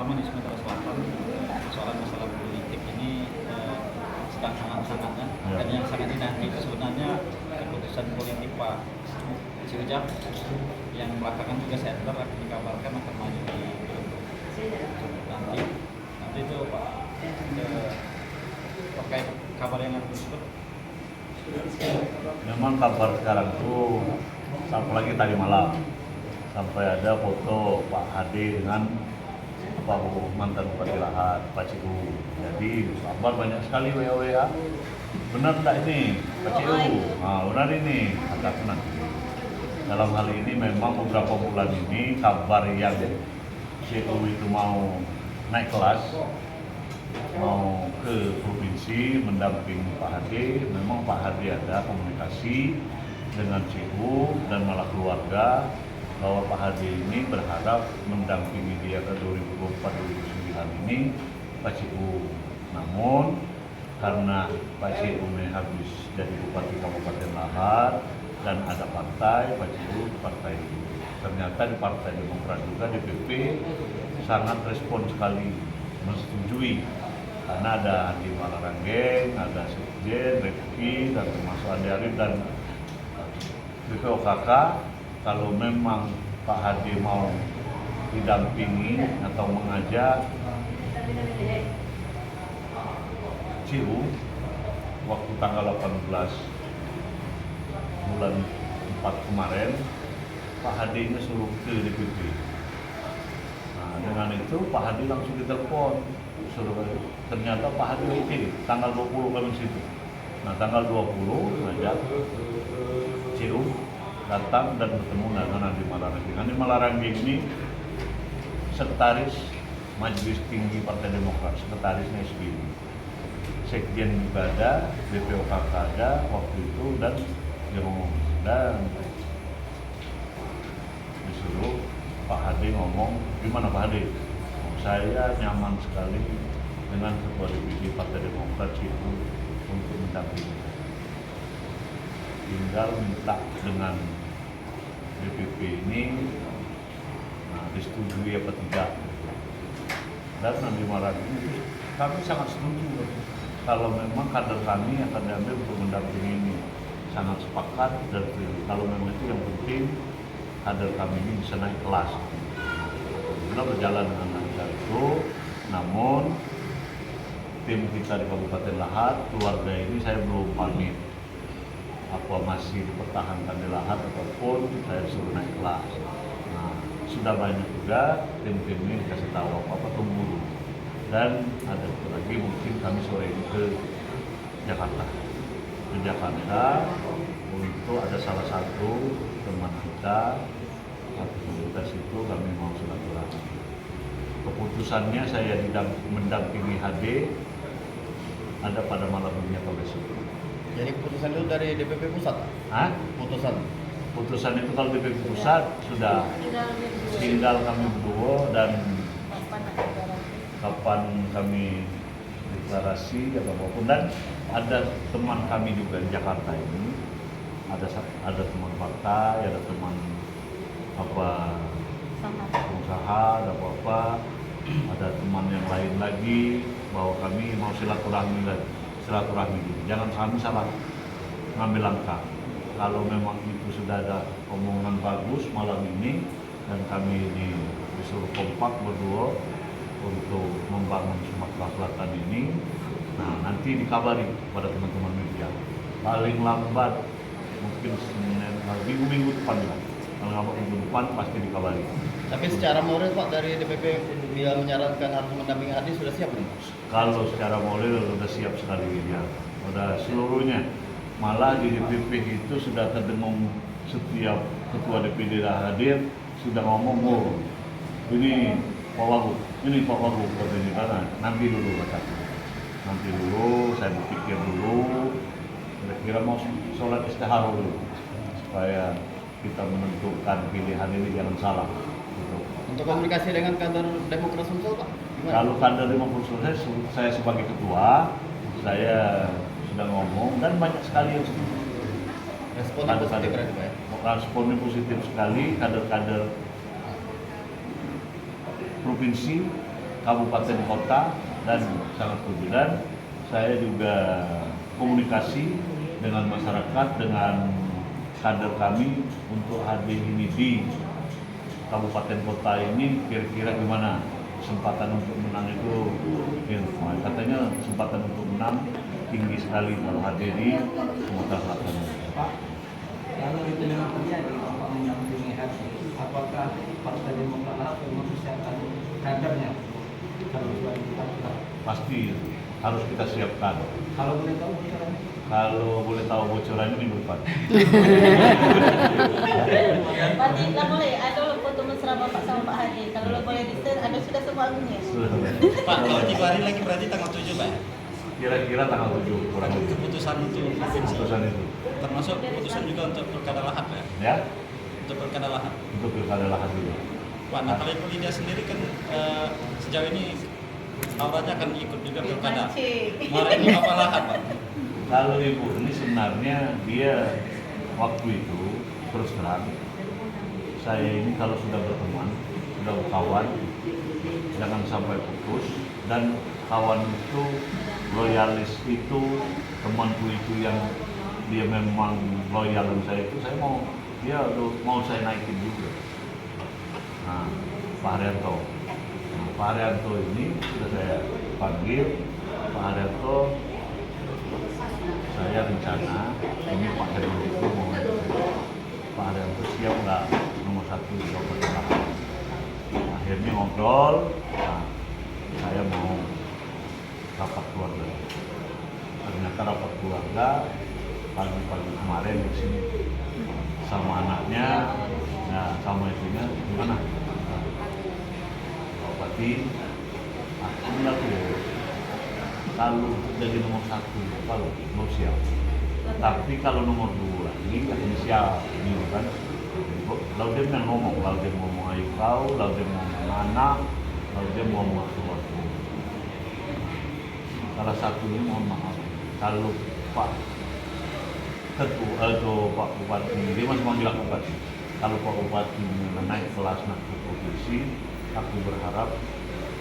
terutama di Sumatera Selatan, soal masalah politik ini sedang sangat-sangatnya. Dan yang sangat dinanti itu sebenarnya keputusan politik Pak Sirjab yang belakangan juga center akan dikabarkan akan maju di nanti itu Pak terkait kabar yang ada tersebut. Memang kabar sekarang tuh, apalagi tadi malam sampai ada foto Pak Hadi dengan mantan Bupati Lahat, Pak Ciku. Jadi kabar banyak sekali WA. Benar tak ini Pak Ciku? Nah, benar ini. Katakan nanti. Dalam hal ini memang beberapa bulan ini kabar yang CU itu mau naik kelas, mau ke provinsi mendampingi Pak Hadi. Memang Pak Hadi ada komunikasi dengan CU dan malah keluarga bahwa Pak Hadi ini berharap mendampingi dia ke 2024-2029 ini Pak CU. Namun karena Pak CU ini habis jadi Bupati Kabupaten Lahat dan ada partai, Pak CU partai itu. Ternyata di Partai Demokrat juga DPP sangat respon sekali menyetujui, karena ada Andi Malaranggeng, ada Sekjen, Refki, dan termasuk Andi Arief dan BPOKK. Kalau memang Pak Hadi mau didampingi atau mengajak CU waktu tanggal 18 bulan 4 kemarin, Pak Hadi ini suruh ke DPP. Nah, dengan itu Pak Hadi langsung ditelepon, ternyata Pak Hadi oke, tanggal 20 kami situ. Nah, tanggal 20 ngajak CU datang dan bertemu dengan Andi Malaranggeng. Andi Malaranggeng ini sekretaris Majelis Tinggi Partai Demokrat, sekretarisnya SBY. Sekjen juga ada, BPOKK ada waktu itu, dan dan disuruh Pak Hadi ngomong, gimana Pak Hadi? Saya nyaman sekali dengan Ketua DPD Partai Demokrat itu untuk mendampingi. Tinggal minta dengan DPP ini disetujui apa tidak. Dan Andi Malaranggeng itu kami sangat setuju kalau memang kader kami akan diambil untuk mendampingi ini, sangat sepakat. Dan kalau memang itu yang penting, kader kami ini bisa naik kelas. Kita berjalan dengan lancar itu. Namun tim kita di Kabupaten Lahat, keluarga ini saya belum pamit apa masih dipertahankan di Lahat ataupun saya suruh naik kelas. Nah, sudah banyak juga tim-tim ini dikasih tahu apa tunggu dulu. Dan ada lagi mungkin kami sore ini ke Jakarta. Ke Jakarta untuk ada salah satu teman kita aktivitas itu kami mau silaturahmi. Keputusannya saya mendampingi HD ada pada malam ini atau besok. Jadi keputusan itu dari DPP pusat? Hah? Putusan itu kalau DPP pusat sudah tinggal kami berdua dan kapan kami deklarasi atau apapun. Dan ada teman kami juga di Jakarta ini, ada teman partai, ada teman pengusaha, ada ada teman yang lain lagi, bahwa kami mau silaturahmi dulu. Jangan kami salah ngambil langkah. Kalau memang itu sudah ada omongan bagus malam ini dan kami disuruh kompak berdua untuk membangun Sumatera Selatan ini, nah nanti dikabari pada teman-teman media. Paling lambat mungkin minggu depan juga. Kalau nggak minggu depan pasti dikabari. Tapi secara moral Pak dari DPP dia menyarankan harus mendampingi Hadi sudah siap belum? Kalau secara moral sudah siap sekali ya, sudah seluruhnya. Malah di DPP itu sudah terdengung setiap ketua DPD hadir sudah ngomong, oh ini Pak Wagub, katanya, karena nanti dulu nanti dulu saya berpikir dulu, kira-kira mau sholat istihara dulu supaya kita menentukan pilihan ini jangan salah. Gitu. Untuk komunikasi dengan kader Demokrat Sumsel Pak? Gimana? Kalau kader Demokrat Sumsel, saya sebagai ketua, saya sudah ngomong dan banyak sekali yang setuju. Responnya positif berarti Pak ya? Responnya positif sekali, kader-kader provinsi kabupaten kota dan sangat setuju. Dan saya juga komunikasi dengan masyarakat, dengan kader kami untuk HD ini di kabupaten kota ini kira-kira gimana kesempatan untuk menang itu. Katanya kesempatan untuk menang tinggi sekali kalau HD di Sumatera Selatan. Pak, kalau itu memang terjadi, Bapak mendampingi hati, apakah Partai Demokrat akan mempersiapkan kadernya kalau 2014? Pasti harus kita siapkan. Kalau boleh tahu bocoran? Kalau boleh tahu bocoran ini minggu depan. Berarti nggak boleh ada foto mesra Bapak sama Pak Haji. Kalau lo boleh di-share, ada sudah semua albumnya. Pak, kalau 3 hari lagi berarti tanggal 7 Pak? Kira-kira tanggal 7 kurang lebih. Keputusan untuk provinsi. Keputusan itu. Termasuk keputusan juga untuk pilkada Lahad ya? Ya, Untuk pilkada Lahad. untuk pilkada Lahad juga. Pak, nah kalau Ibu Lydia sendiri kan sejauh ini auranya akan ikut juga pilkada. Mau ini apa Lahad Pak? Kalau ibu ini sebenarnya dia waktu itu terus terang, saya ini kalau sudah berteman, sudah berkawan, jangan sampai putus. Dan kawan itu, loyalis itu, temanku itu yang dia memang loyal dengan saya itu, saya mau dia mau saya naikin juga. Nah, Pak Haryanto. Nah, Pak Haryanto ini sudah saya panggil. Pak Haryanto, saya rencana ini Pak Heru itu mau Pak Haryanto siap nggak nomor 1 di Kabupaten Lahad. Akhirnya ngobrol, nah, saya mau rapat keluarga. Ternyata rapat keluarga pagi-pagi kemarin di sini sama anaknya, nah sama istrinya gimana? Berarti aku bilang kalau jadi nomor 1 kalau belum siap, tapi kalau nomor 2 ini akan siap gitu kan. Lalu dia ngomong ayo kau, lalu dia ngomong anak, lalu dia ngomong sesuatu. Salah satunya mohon maaf kalau Pak Ketua atau Pak Bupati, dia masih manggil aku Bupati. Kalau Pak Bupati naik kelas nak ke provinsi, aku berharap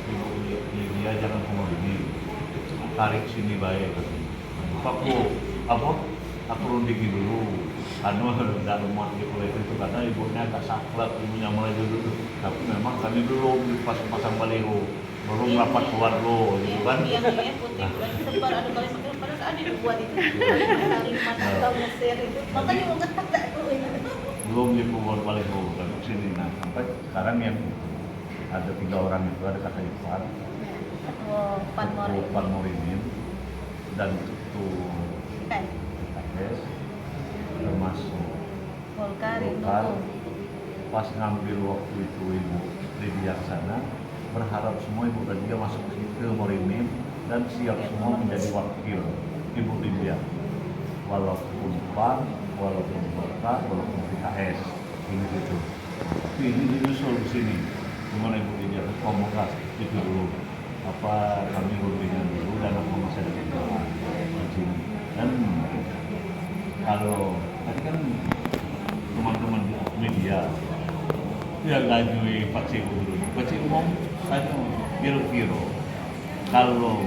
Ibu Lydia jangan ngomong ini. Tarik sini baik aku apa aku rundingi dulu dalam rumah di kulit itu karena ibunya agak saklek, ibunya mulai dulu tapi memang kami belum pasang baliho, belum rapat keluarga gitu kan. Iya, putih sebar ada kali makin pada saat dibuat itu hari mana tahu Mesir itu makanya mau ngetak dulu ini belum dibuat baliho dan sini. Nah sampai sekarang yang ada 3 orang itu ada kakak ipar, Pan Morimin dan Ketua PKS termasuk Golkar. Pas ngambil waktu itu Ibu Lydia sana berharap semua Ibu Lydia masuk ke Morimin dan siap semua menjadi wakil Ibu Lydia walaupun PAN, walaupun Golkar, walaupun PKS ini gitu. Tapi ini diusul di sini gimana Ibu Lydia ngomong itu dulu apa kami rundingan dulu dan aku masih ada kendala di sini. Dan kalau tadi kan teman-teman media ya ngajui Pak Ciku dulu. Pak Ciku ngomong saya kira-kira kalau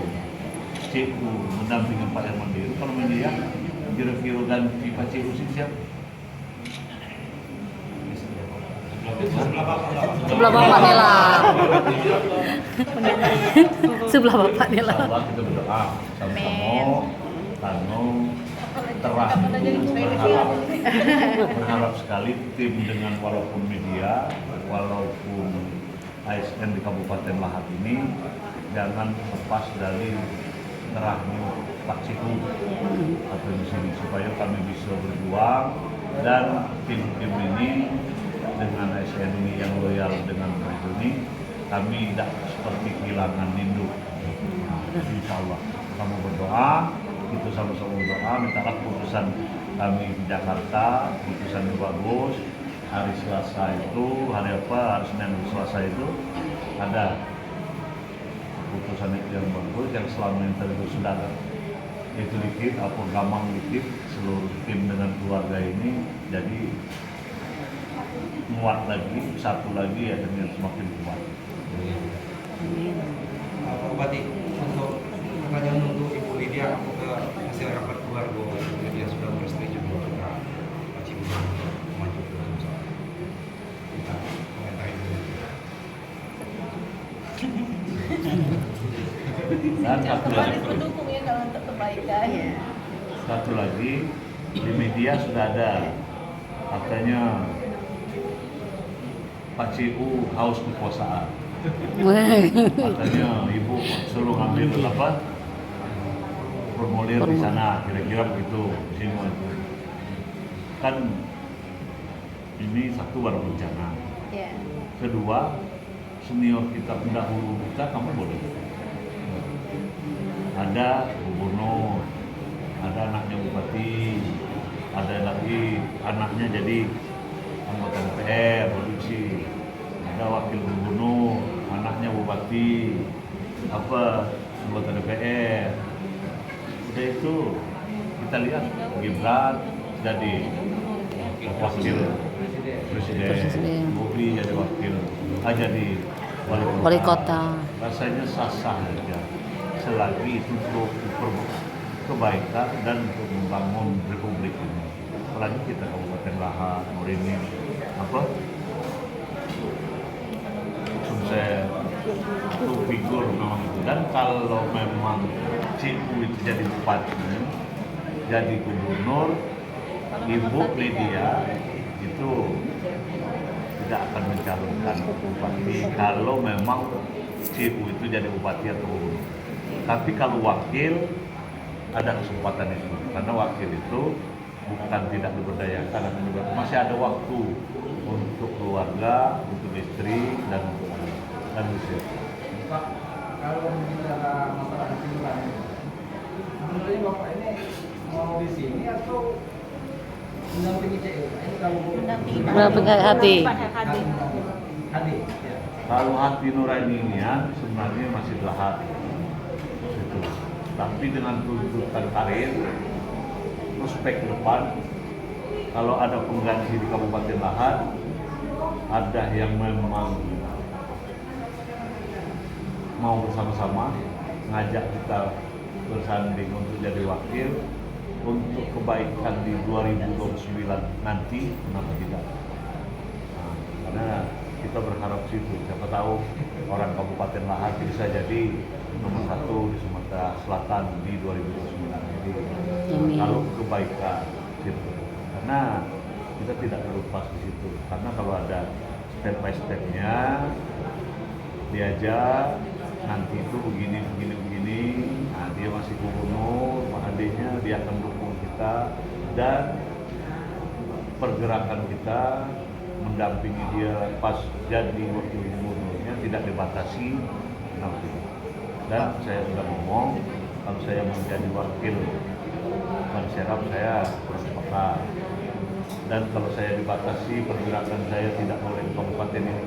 Ciku mendampingi Pak Herman Deru, kalau media kira-kira ganti Pak Ciku siapa? Sebelah bapaknya lah. Sebelah bapaknya lah. Sahabat kita berdoa sama-sama Tano terang berharap sekali tim dengan walaupun media, walaupun ASN di Kabupaten Lahad ini jangan lepas dari terahnya Pak Ciku atau di sini supaya kami bisa berjuang dan tim-tim ini dengan ASN ini yang loyal dengan mereka ini kami tidak seperti kehilangan induk. Insya Allah kamu berdoa, kita sama-sama berdoa, mintalah keputusan kami di Jakarta, keputusan yang bagus. Hari Selasa itu, hari Senin dan Selasa itu ada keputusan itu yang bagus, yang selama ini terus sudah itu dikit, apa gampang dikit, seluruh tim dengan keluarga ini jadi muat lagi, satu lagi ya dengan semakin kuat. Amin. Dan satu Kembali lagi, pendukung ya kalau untuk kebaikan. Iya. satu lagi di media sudah ada katanya Pak Ciku haus kekuasaan. Katanya ibu suruh ngambil apa formulir di sana, kira-kira begitu semua itu. Kan ini satu baru bencana. Ya. Kedua, senior kita pendahulu kita kamu boleh. Ada gubernur, ada anaknya bupati, ada lagi anaknya jadi anggota DPR, produksi, ada wakil gubernur, anaknya bupati, anggota DPR. Udah itu kita lihat Gibran jadi wakil presiden, Bobi jadi wakil, jadi Wali kota. Rasanya sah-sah aja selagi itu untuk kebaikan dan untuk membangun republik ini. Apalagi kita Kabupaten Lahat, ini sukses itu figur memang itu. Dan kalau memang Cipu itu jadi bupati, jadi gubernur, Ibu Lydia itu tidak akan mencalonkan bupati kalau memang Cipu itu jadi bupati atau gubernur. Tapi kalau wakil ada kesempatan itu, karena wakil itu bukan tidak diberdayakan, akan juga masih ada waktu untuk keluarga, untuk istri dan untuk anak dan istri. Pak, kalau bicara masalah kesimpulan, sebenarnya Bapak ini mau di sini atau mendampingi CU? Ini kalau Mendampingi hati. Hadi, ya. Kalau hati nurani ini ya sebenarnya masih Lahat. Itu. Tapi dengan tuntutan karir, prospek ke depan, kalau ada pengganti di Kabupaten Lahat, ada yang memang mau bersama-sama ngajak kita bersanding untuk jadi wakil untuk kebaikan di 2029 nanti, kenapa tidak? Nah, karena kita berharap situ, siapa tahu orang Kabupaten Lahat bisa jadi nomor 1 di Sumatera Selatan di 2029 nanti. Kalau kebaikan gitu. Karena kita tidak terlepas di situ, karena kalau ada step by stepnya diajak nanti itu begini, nah dia masih gubernur, Pak adiknya dia akan dukung kita dan pergerakan kita mendampingi dia pas jadi wakil gubernurnya tidak dibatasi nanti. Dan saya sudah ngomong kalau saya menjadi wakil Ban Serap saya bersepakat. Dan kalau saya dibatasi pergerakan saya tidak boleh di kabupaten ini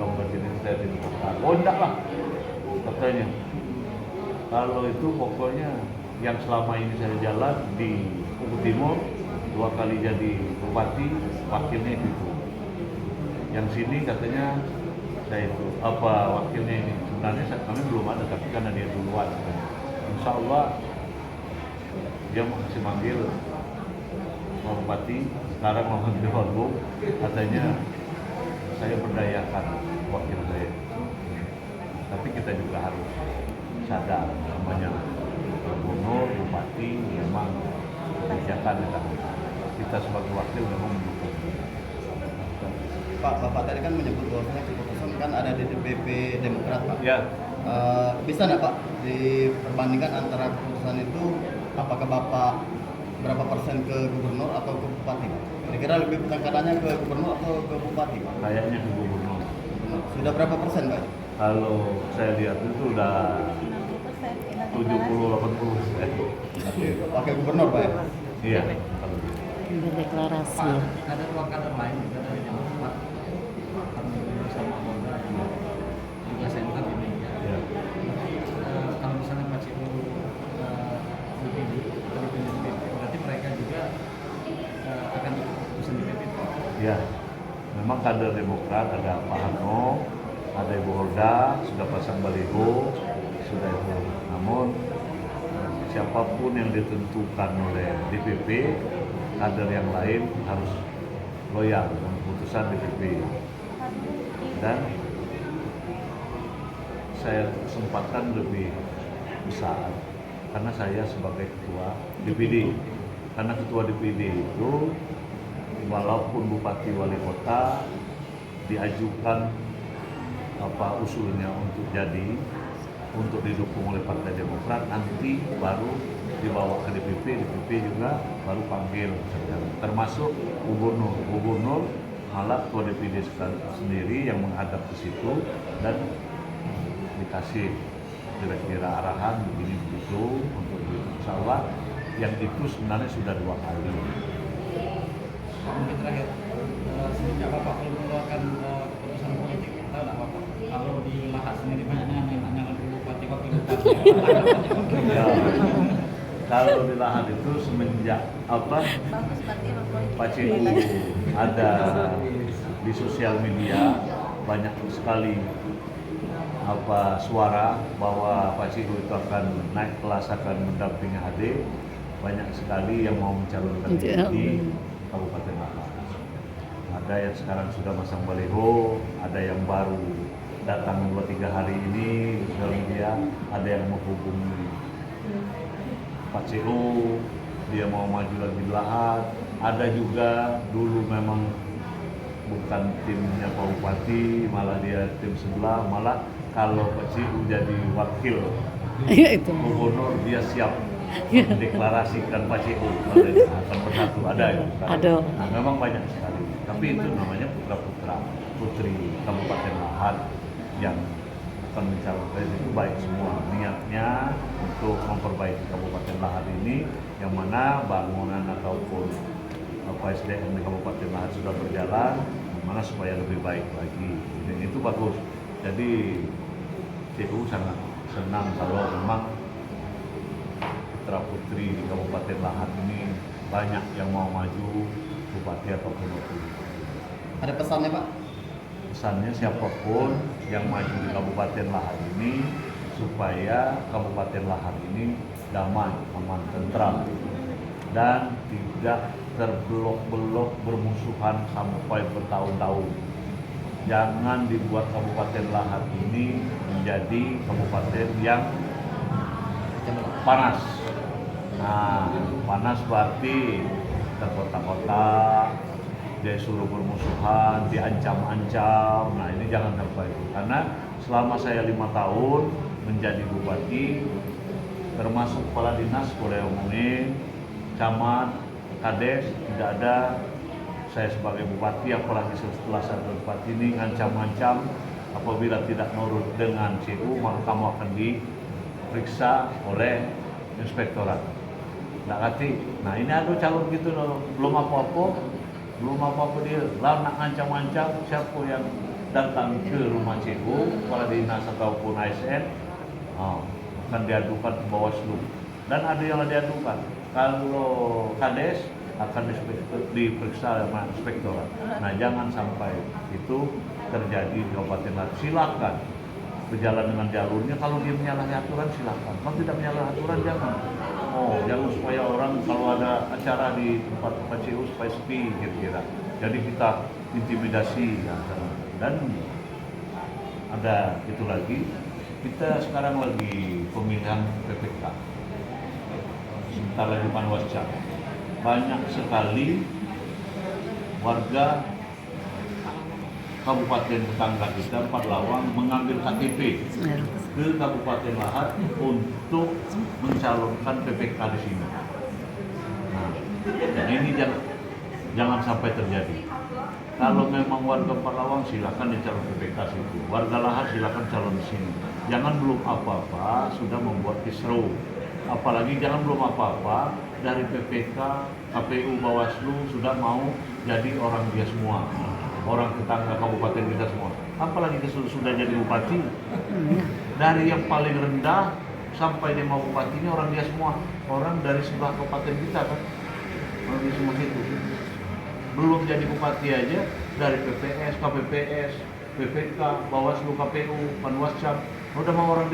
saya tidak bersepakat. Oh enggak lah katanya. Kalau itu pokoknya yang selama ini saya jalan di Kubu Timur 2 kali jadi bupati, wakilnya itu. Yang sini katanya saya itu wakilnya ini. Sebenarnya kami belum ada, tapi karena dia duluan. Insya Allah dia masih manggil bupati, sekarang mau manggil wagub, katanya saya berdayakan wakil saya. Tapi kita juga harus sadar namanya gubernur, bupati memang kebijakan kita sebagai wakil memang mendukung. Pak, Bapak tadi kan menyebut bahwasanya keputusan kan ada di DPP Demokrat, Pak. Ya, Bisa nggak Pak diperbandingkan antara keputusan itu, apakah Bapak berapa persen ke gubernur atau ke bupati, Pak? Kira-kira lebih penekanannya ke gubernur atau ke bupati, Pak? kayaknya ke gubernur. Sudah berapa persen, Pak? Kalau saya lihat itu udah 70-80%. Pakai gubernur, Pak ya? Iya, kalau gitu. Deklarasi. Pak, ada 2 kader lain juga dari Demokrat, Alhamdulillah sama Polda juga center ini ya. Ya. Kalau misalnya Pak Cipu dipilih, berarti mereka juga akan ikut keputusan DPP. Ya, memang kader Demokrat ada Pak Hano, ada Ibu Holda, sudah pasang baliho, sudah itu. Namun siapapun yang ditentukan oleh DPP, kader yang lain harus loyal dengan keputusan DPP. Dan saya kesempatan lebih besar karena saya sebagai ketua DPD. Karena ketua DPD itu walaupun bupati wali kota diajukan usulnya untuk didukung oleh Partai Demokrat, nanti baru dibawa ke DPP juga baru panggil termasuk gubernur malah ketua DPD sendiri yang menghadap ke situ dan dikasih kira-kira arahan begini begitu untuk insya Allah yang itu sebenarnya sudah 2 kali. Mungkin terakhir, semenjak Bapak mengeluarkan keputusan politik, tahu nggak Bapak? Kalau di Lahat sendiri banyaknya yang nanya bupati, wakil bupati. Ya, kalau di Lahat itu semenjak Bagus berarti emang politik. Pak CU ada di sosial media banyak sekali suara bahwa Pak CU itu akan naik kelas, akan mendampingi HD. Banyak sekali yang mau mencalonkan diri di Kabupaten Lahat. Ada yang sekarang sudah masang baliho, ada yang baru datang 2-3 hari ini di sosial media, ada yang menghubungi Pak CU, dia mau maju lagi di Lahat. Ada juga dulu memang bukan timnya Pak Bupati, malah dia tim sebelah, malah kalau Pak CU jadi wakil Itu. gubernur dia siap mendeklarasikan Pak CU akan bersatu, ada ya. Ada. Nah, memang banyak sekali. Tapi itu namanya putra-putra putri Kabupaten Lahat yang akan mencalonkan itu baik semua niatnya untuk memperbaiki Kabupaten Lahat ini, yang mana bangunan ataupun SDM di Kabupaten Lahat sudah berjalan, yang mana supaya lebih baik lagi. Dan itu bagus. Jadi CU sangat senang kalau memang putra putri di Kabupaten Lahat ini banyak yang mau maju bupati ataupun wakil. Ada pesannya Pak? Pesannya siapapun yang maju di Kabupaten Lahat ini supaya Kabupaten Lahat ini damai, aman, tentram dan tidak terblok-blok bermusuhan sampai bertahun-tahun. Jangan dibuat Kabupaten Lahat ini menjadi kabupaten yang panas. Nah, panas berarti terkotak-kotak, dia suruh bermusuhan, diancam-ancam. Nah, ini jangan sampai. Karena selama saya 5 tahun menjadi bupati, termasuk kepala dinas, boleh omongin, camat, kades, tidak ada. Saya sebagai bupati, apalagi setelah saya bupati ini ngancam-ngancam, apabila tidak nurut dengan CU, maka kamu akan diperiksa oleh inspektorat. Nggak ngerti. Nah, ini ada calon gitu loh, belum apa-apa dia. Lah nak ngancam-ngancam, siapa yang datang ke rumah CU, kepala dinas ataupun ASN, akan diadukan ke Bawaslu. Dan ada yang diadukan. Kalau kades akan diperiksa sama inspektorat. Nah, jangan sampai itu terjadi di Kabupaten Lahat. Silakan berjalan dengan jalurnya. Kalau dia menyalahi aturan, silakan. Kalau tidak menyalahi aturan, jangan. Jangan supaya orang kalau ada acara di tempat CU supaya sepi kira-kira. Jadi kita intimidasi ya. Dan ada itu lagi. Kita sekarang lagi pemilihan PPK. Sebentar lagi Panwascam. Banyak sekali warga kabupaten tetangga kita, Empat Lawang, mengambil KTP ke Kabupaten Lahat untuk mencalonkan PPK di sini. Nah, dan ini jangan sampai terjadi. Kalau memang warga Empat Lawang silakan dicalon PPK situ, warga Lahat silakan calon di sini. Jangan belum apa-apa sudah membuat kisruh. Apalagi jangan belum apa-apa dari PPK, KPU, Bawaslu sudah mau jadi orang dia semua, orang tetangga kabupaten kita semua. Apalagi sudah jadi bupati, dari yang paling rendah sampai dia mau bupati ini orang dia semua, orang dari sebelah kabupaten kita kan, orang dia semua itu. Belum jadi bupati aja dari PPS, KPPS, PPK, Bawaslu, KPU, Panwascam, udah mau orang dia